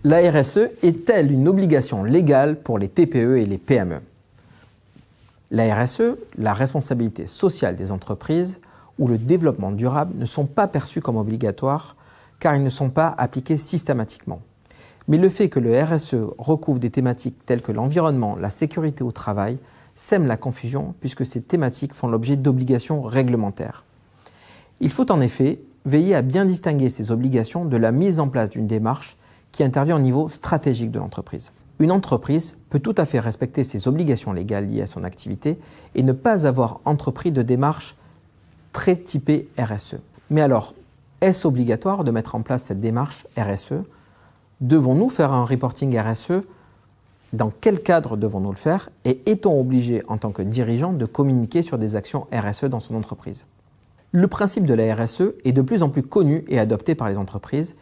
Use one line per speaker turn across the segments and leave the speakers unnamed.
La RSE est-elle une obligation légale pour les TPE et les PME? La RSE, la responsabilité sociale des entreprises ou le développement durable ne sont pas perçus comme obligatoires car ils ne sont pas appliqués systématiquement. Mais le fait que le RSE recouvre des thématiques telles que l'environnement, la sécurité au travail, sème la confusion puisque ces thématiques font l'objet d'obligations réglementaires. Il faut en effet veiller à bien distinguer ces obligations de la mise en place d'une démarche qui intervient au niveau stratégique de l'entreprise. Une entreprise peut tout à fait respecter ses obligations légales liées à son activité et ne pas avoir entrepris de démarche très typée RSE. Mais alors, est-ce obligatoire de mettre en place cette démarche RSE? Devons-nous faire un reporting RSE? Dans quel cadre devons-nous le faire? Et est-on obligé en tant que dirigeant de communiquer sur des actions RSE dans son entreprise? Le principe de la RSE est de plus en plus connu et adopté par les entreprises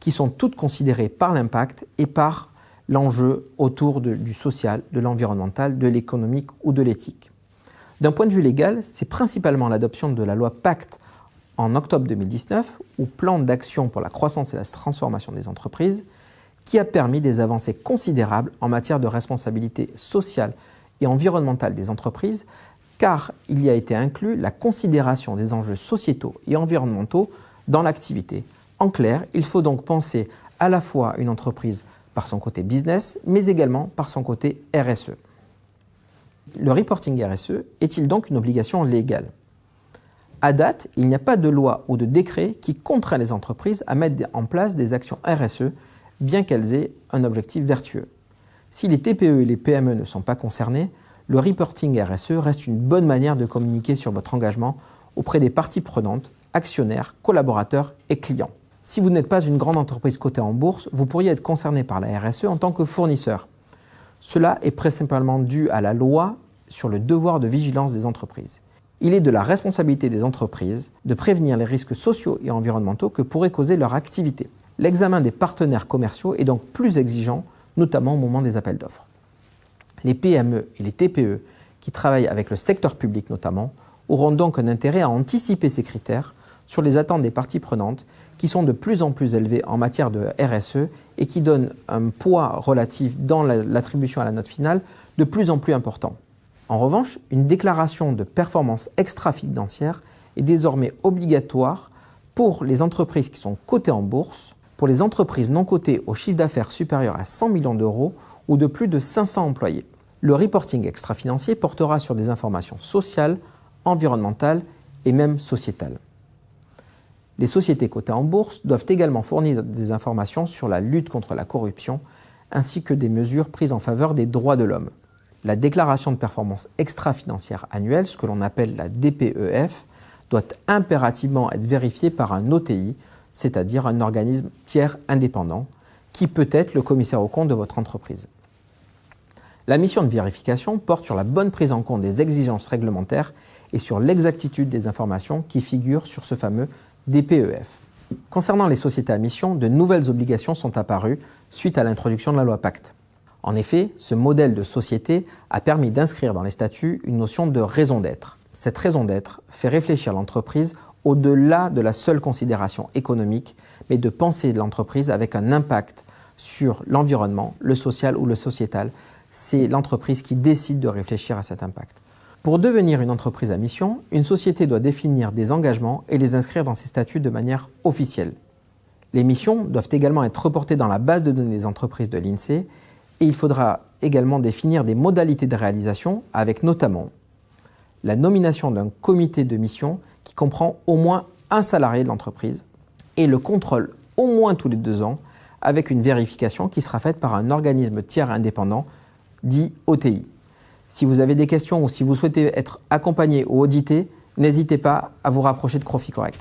qui sont toutes considérées par l'impact et par l'enjeu autour du social, de l'environnemental, de l'économique ou de l'éthique. D'un point de vue légal, c'est principalement l'adoption de la loi Pacte en octobre 2019, ou Plan d'action pour la croissance et la transformation des entreprises, qui a permis des avancées considérables en matière de responsabilité sociale et environnementale des entreprises, car il y a été inclus la considération des enjeux sociétaux et environnementaux dans l'activité. En clair, il faut donc penser à la fois une entreprise par son côté business, mais également par son côté RSE. Le reporting RSE est-il donc une obligation légale? À date, il n'y a pas de loi ou de décret qui contraint les entreprises à mettre en place des actions RSE, bien qu'elles aient un objectif vertueux. Si les TPE et les PME ne sont pas concernés, le reporting RSE reste une bonne manière de communiquer sur votre engagement auprès des parties prenantes, actionnaires, collaborateurs et clients. Si vous n'êtes pas une grande entreprise cotée en bourse, vous pourriez être concerné par la RSE en tant que fournisseur. Cela est principalement dû à la loi sur le devoir de vigilance des entreprises. Il est de la responsabilité des entreprises de prévenir les risques sociaux et environnementaux que pourrait causer leur activité. L'examen des partenaires commerciaux est donc plus exigeant, notamment au moment des appels d'offres. Les PME et les TPE qui travaillent avec le secteur public notamment auront donc un intérêt à anticiper ces critères sur les attentes des parties prenantes qui sont de plus en plus élevées en matière de RSE et qui donnent un poids relatif dans l'attribution à la note finale de plus en plus important. En revanche, une déclaration de performance extra-financière est désormais obligatoire pour les entreprises qui sont cotées en bourse, pour les entreprises non cotées au chiffre d'affaires supérieur à 100 millions d'euros ou de plus de 500 employés. Le reporting extra-financier portera sur des informations sociales, environnementales et même sociétales. Les sociétés cotées en bourse doivent également fournir des informations sur la lutte contre la corruption ainsi que des mesures prises en faveur des droits de l'homme. La déclaration de performance extra-financière annuelle, ce que l'on appelle la DPEF, doit impérativement être vérifiée par un OTI, c'est-à-dire un organisme tiers indépendant, qui peut être le commissaire aux comptes de votre entreprise. La mission de vérification porte sur la bonne prise en compte des exigences réglementaires et sur l'exactitude des informations qui figurent sur ce fameux DPEF. Concernant les sociétés à mission, de nouvelles obligations sont apparues suite à l'introduction de la loi Pacte. En effet, ce modèle de société a permis d'inscrire dans les statuts une notion de raison d'être. Cette raison d'être fait réfléchir l'entreprise au-delà de la seule considération économique, mais de penser l'entreprise avec un impact sur l'environnement, le social ou le sociétal. C'est l'entreprise qui décide de réfléchir à cet impact. Pour devenir une entreprise à mission, une société doit définir des engagements et les inscrire dans ses statuts de manière officielle. Les missions doivent également être reportées dans la base de données des entreprises de l'INSEE et il faudra également définir des modalités de réalisation avec notamment la nomination d'un comité de mission qui comprend au moins un salarié de l'entreprise et le contrôle au moins tous les 2 ans avec une vérification qui sera faite par un organisme tiers indépendant dit OTI. Si vous avez des questions ou si vous souhaitez être accompagné ou audité, n'hésitez pas à vous rapprocher de Crofi Correct.